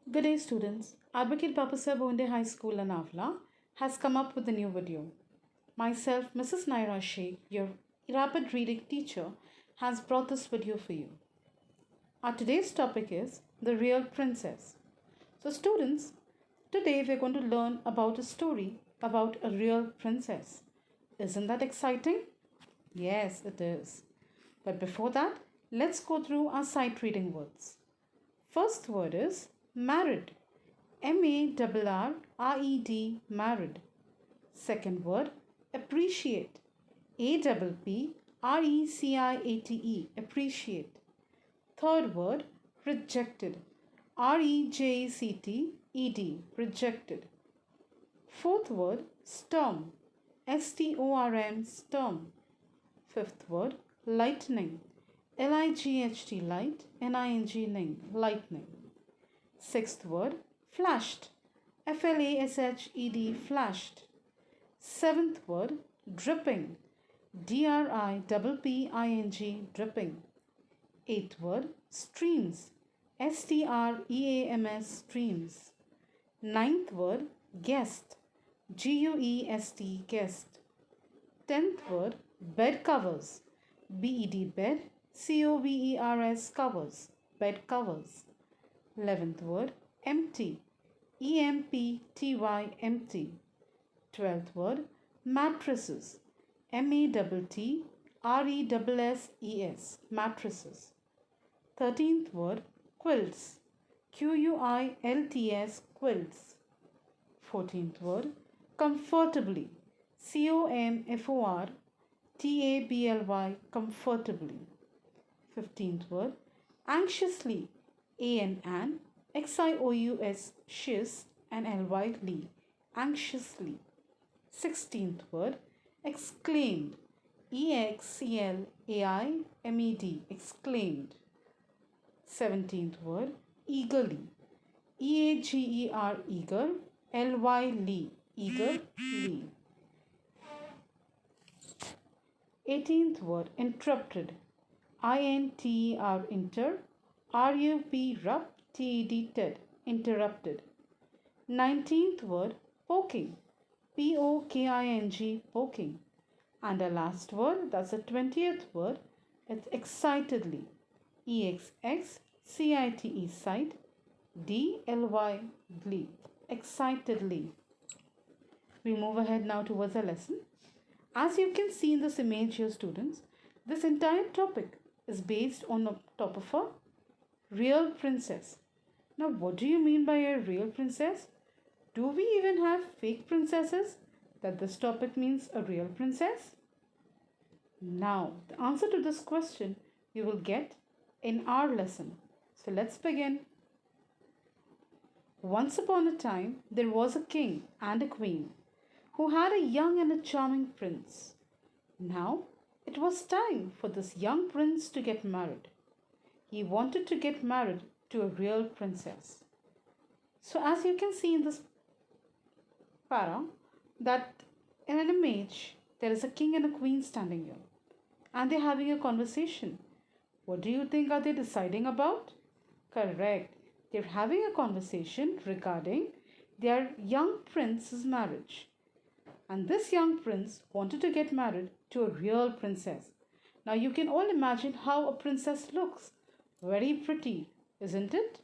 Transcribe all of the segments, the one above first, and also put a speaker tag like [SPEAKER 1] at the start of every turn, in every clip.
[SPEAKER 1] Good day, students. Advocate Babasaheb Bonde High School, Lanavla, has come up with a new video. Myself, Mrs. Naira Sheikh, your rapid reading teacher, has brought this video for you. Our today's topic is The Real Princess. So, students, today we're going to learn about a story about a real princess. Isn't that exciting? Yes, it is. But before that, let's go through our sight reading words. First word is married. MARRED, married. Second word, appreciate. APPRECIATE, appreciate. Third word, rejected. REJCTED, rejected. Fourth word, storm. STORM, storm. Fifth word, lightning. LIGHT, light. NING, lightning. Sixth word, flashed. FLASHED, flashed. Seventh word, dripping. DRIPPING, dripping. Eighth word, streams. STREAMS, streams. Ninth word, guest. GUEST, guest. Tenth word, bed covers. BED, bed. COVERS, covers, bed covers. 11th word, empty. EMPTY, empty. 12th word, mattresses. MATTRESSES, mattresses. 13th word, quilts. QUILTS, quilts. 14th word, comfortably. COMFORTABLY, comfortably. 15th word, anxiously. AN, XIOUS, shiz, and LY, ly, anxiously. 16th word, exclaimed. EXCLAIMED, exclaimed. 17th word, eagerly. EAGER, eager. LY, ly, eagerly. 18th word, interrupted. INTER, inter. RUP, interrupted. 19th word, poking. POKING, poking. And the last word, that's the 20th word, it's excitedly. EXXCITE, sight. DLY, glee, excitedly. We move ahead now towards the lesson. As you can see in this image here, students, this entire topic is based on the top of a real princess. Now, what do you mean by a real princess? Do we even have fake princesses? That this topic means a real princess? Now, the answer to this question you will get in our lesson. So, let's begin. Once upon a time, there was a king and a queen who had a young and a charming prince. Now, it was time for this young prince to get married. He wanted to get married to a real princess. So as you can see in this para, that in an image, there is a king and a queen standing here. And they're having a conversation. What do you think are they deciding about? Correct. They're having a conversation regarding their young prince's marriage. And this young prince wanted to get married to a real princess. Now you can all imagine how a princess looks. Very pretty, isn't it?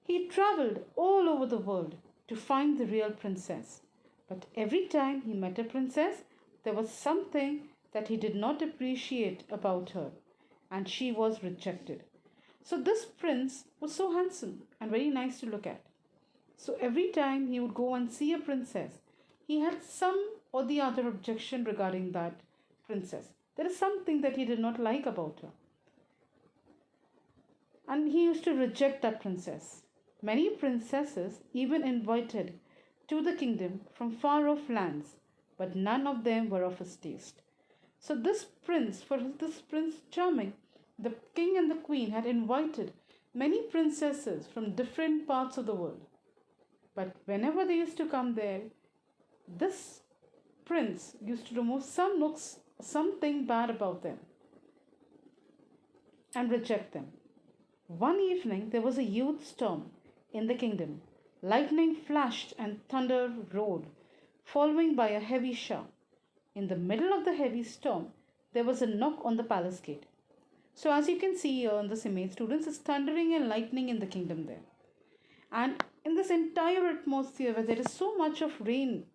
[SPEAKER 1] He traveled all over the world to find the real princess. But every time he met a princess, there was something that he did not appreciate about her, and she was rejected. So this prince was so handsome and very nice to look at. So every time he would go and see a princess, he had some or the other objection regarding that princess. There is something that he did not like about her. And he used to reject that princess. Many princesses even invited to the kingdom from far off lands, but none of them were of his taste. So this prince, for this Prince Charming, the king and the queen had invited many princesses from different parts of the world. But whenever they used to come there, this prince used to remove something bad about them and reject them. One evening there was a huge storm in the kingdom. Lightning flashed and thunder roared, following by a heavy shower. In the middle of the heavy storm, there was a knock on the palace gate. So, as you can see here in this image, students, it's thundering and lightning in the kingdom there. And in this entire atmosphere where there is so much of rain,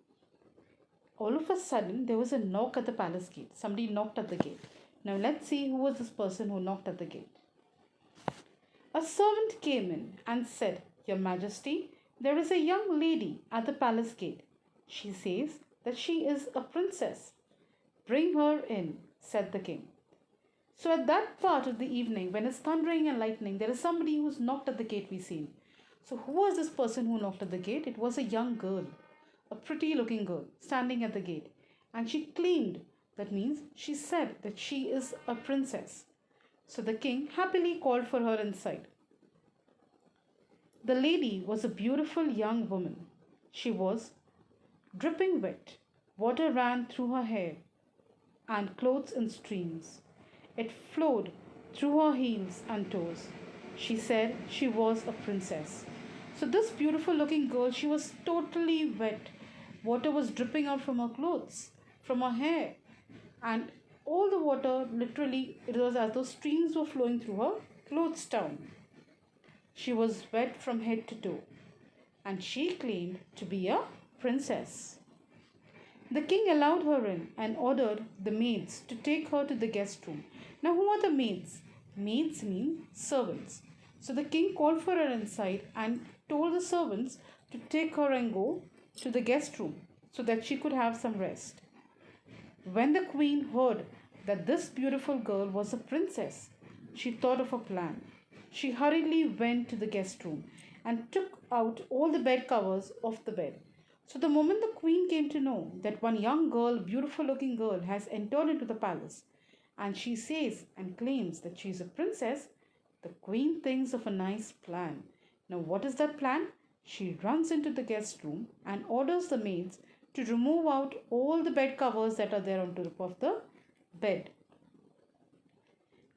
[SPEAKER 1] all of a sudden there was a knock at the palace gate. Somebody knocked at the gate. Now, let's see who was this person who knocked at the gate. A servant came in and said, "Your Majesty, there is a young lady at the palace gate. She says that she is a princess." "Bring her in," said the king. So at that part of the evening, when it's thundering and lightning, there is somebody who's knocked at the gate we seen. So who was this person who knocked at the gate? It was a young girl, a pretty looking girl, standing at the gate. And she claimed, that means she said that she is a princess. So the king happily called for her inside. The lady was a beautiful young woman. She was dripping wet. Water ran through her hair and clothes in streams. It flowed through her heels and toes. She said she was a princess. So this beautiful looking girl, she was totally wet. Water was dripping out from her clothes, from her hair. And all the water, literally, it was as though streams were flowing through her clothes down. She was wet from head to toe. And she claimed to be a princess. The king allowed her in and ordered the maids to take her to the guest room. Now, who are the maids? Maids mean servants. So the king called for her inside and told the servants to take her and go to the guest room so that she could have some rest. When the queen heard that this beautiful girl was a princess, she thought of a plan. She hurriedly went to the guest room and took out all the bed covers off the bed. So the moment the queen came to know that one young girl, beautiful looking girl, has entered into the palace, and she says and claims that she is a princess, the queen thinks of a nice plan. Now, what is that plan? She runs into the guest room and orders the maids to remove out all the bed covers that are there on top of the bed.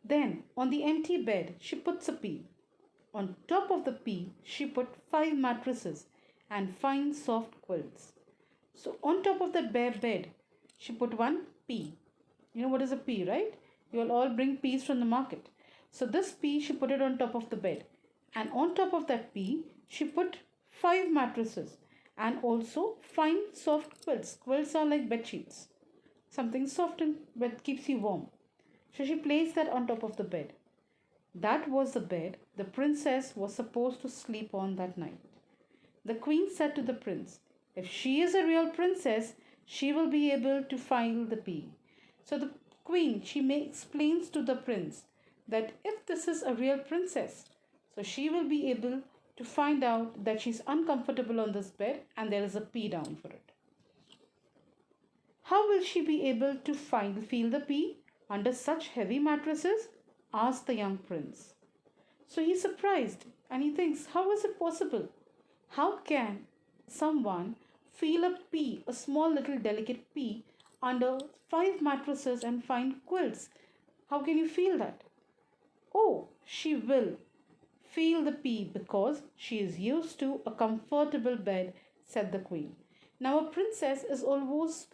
[SPEAKER 1] Then, on the empty bed, she puts a pea. On top of the pea, she put 5 mattresses and fine soft quilts. So, on top of that bare bed, she put one pea. You know what is a pea, right? You'll all bring peas from the market. So this pea, she put it on top of the bed. And on top of that pea, she put 5 mattresses and also fine soft quilts. Quilts are like bed sheets. Something soft and that keeps you warm. So she placed that on top of the bed. That was the bed the princess was supposed to sleep on that night. The queen said to the prince, "If she is a real princess, she will be able to find the pea." So the queen, she explains to the prince that if this is a real princess, so she will be able to find out that she's uncomfortable on this bed and there is a pea down for it. How will she be able to feel the pea under such heavy mattresses? Asked the young prince. So he's surprised and he thinks, how is it possible? How can someone feel a pea, a small little delicate pea, under 5 mattresses and fine quilts? How can you feel that? Oh, she will feel the pea because she is used to a comfortable bed, said the queen. Now a princess is always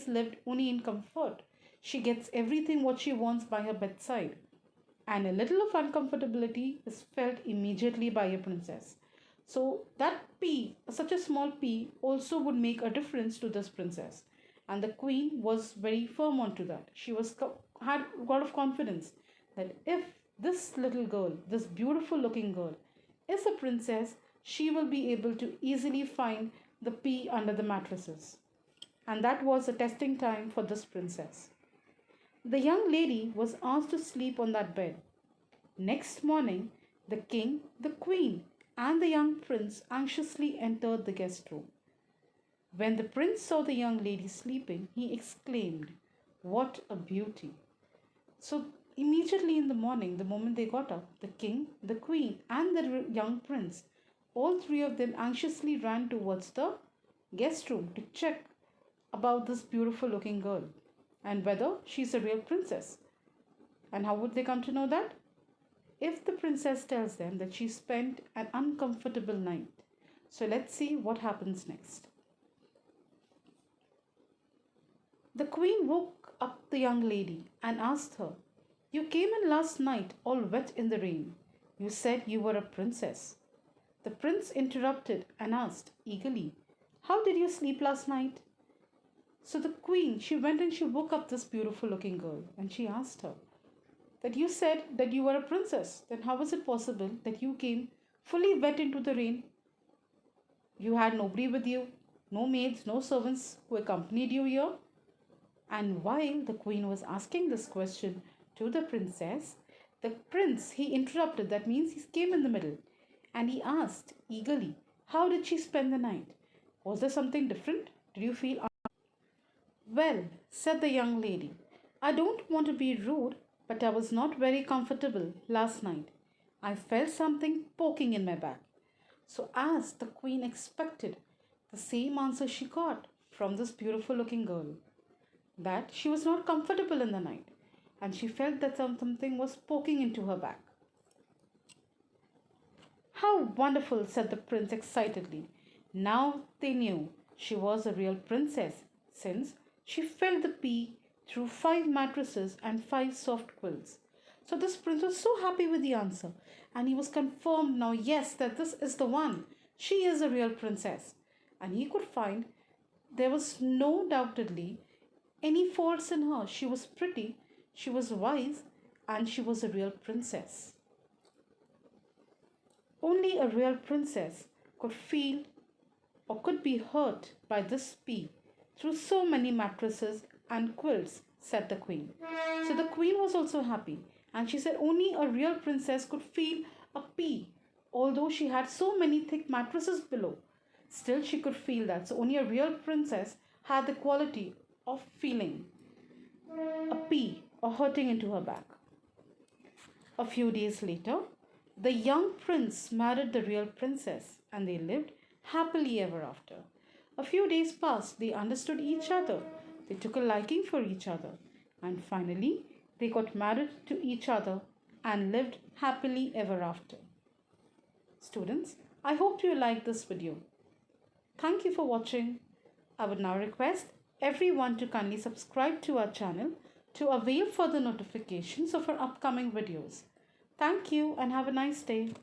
[SPEAKER 1] lived only in comfort. She gets everything what she wants by her bedside. And a little of uncomfortability is felt immediately by a princess. So that pea, such a small pea, also would make a difference to this princess. And the queen was very firm onto that. She had a lot of confidence that if this little girl, this beautiful looking girl, is a princess, she will be able to easily find the pea under the mattresses. And that was a testing time for this princess. The young lady was asked to sleep on that bed. Next morning, the king, the queen, and the young prince anxiously entered the guest room. When the prince saw the young lady sleeping, he exclaimed, "What a beauty!" So immediately in the morning, the moment they got up, the king, the queen, and the young prince, all 3 of them anxiously ran towards the guest room to check about this beautiful looking girl and whether she's a real princess. And how would they come to know that? if the princess tells them that she spent an uncomfortable night. So let's see what happens next. The queen woke up the young lady and asked her, "You came in last night all wet in the rain. You said you were a princess." The prince interrupted and asked eagerly, "How did you sleep last night?" So the queen, she went and she woke up this beautiful looking girl and she asked her, "That you said that you were a princess, then how was it possible that you came fully wet into the rain? You had nobody with you, no maids, no servants who accompanied you here?" And while the queen was asking this question to the princess, the prince, he interrupted. That means he came in the middle and he asked eagerly, "How did she spend the night? Was there something different? Did you feel?" "Well," said the young lady, "I don't want to be rude, but I was not very comfortable last night. I felt something poking in my back." So, as the queen expected, the same answer she got from this beautiful looking girl, that she was not comfortable in the night and she felt that something was poking into her back. "How wonderful!" said the prince excitedly. Now they knew she was a real princess, since she felt the pea through 5 mattresses and 5 soft quilts. So this prince was so happy with the answer, and he was confirmed now, yes, that this is the one. She is a real princess. And he could find there was no doubtedly any faults in her. She was pretty, she was wise, and she was a real princess. Only a real princess could feel or could be hurt by this pea through so many mattresses and quilts, said the queen. So the queen was also happy, and she said only a real princess could feel a pea, although she had so many thick mattresses below. Still, she could feel that. So only a real princess had the quality of feeling a pea or hurting into her back. A few days later, the young prince married the real princess and they lived happily ever after. A few days passed, they understood each other, they took a liking for each other, and finally they got married to each other and lived happily ever after. Students, I hope you liked this video. Thank you for watching. I would now request everyone to kindly subscribe to our channel to avail further notifications of our upcoming videos. Thank you and have a nice day.